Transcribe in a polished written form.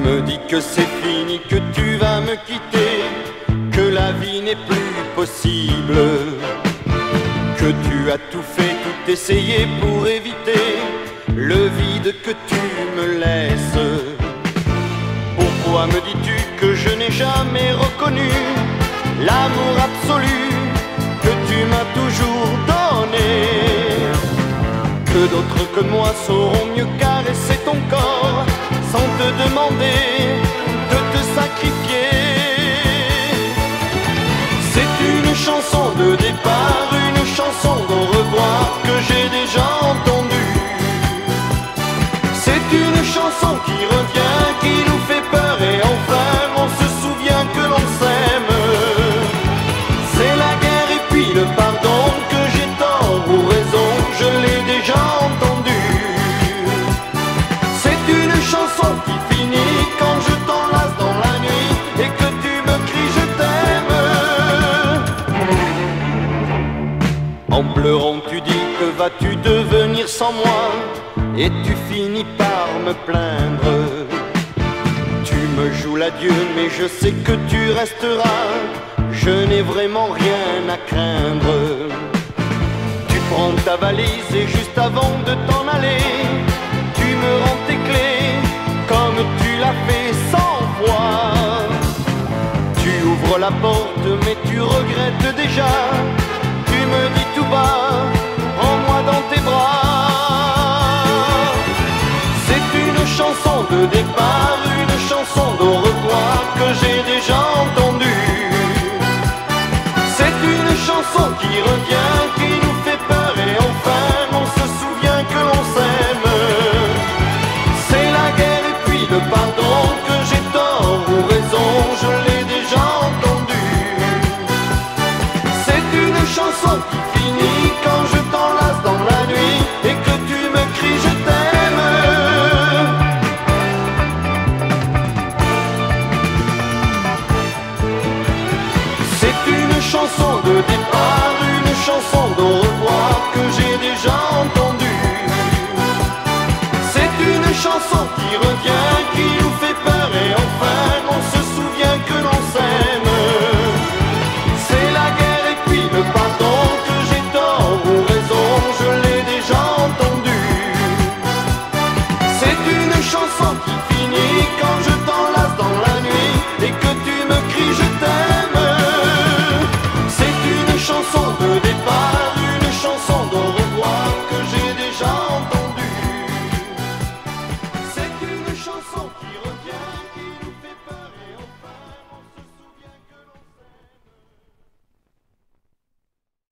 me dis que c'est fini, que tu vas me quitter, que la vie n'est plus possible, que tu as tout fait, tout essayé pour éviter le vide que tu me laisses. Pourquoi me dis-tu que je n'ai jamais reconnu l'amour absolu que tu m'as toujours donné? Que d'autres que moi sauront mieux caresser ton corps sans te demander de te sacrifier. C'est une chanson de départ, une chanson d'au revoir que j'ai déjà entendue. C'est une chanson qui revient, qui nous fait peur et enfin on se souvient que l'on s'aime. C'est la guerre et puis le pardon, que j'ai tort ou raison, je l'ai déjà entendu. C'est une chanson qui finit quand je t'enlace dans la nuit et que tu me cries je t'aime. En pleurant tu dis que vas-tu devenir sans moi, et tu finis par me plaindre. Tu me joues l'adieu mais je sais que tu resteras, je n'ai vraiment rien à craindre. Tu prends ta valise et juste avant de t'en aller, tu me rends tes clés comme tu l'as fait 100 fois. Tu ouvres la porte mais tu regrettes déjà, tu me dis tout bas, prends-moi dans tes bras.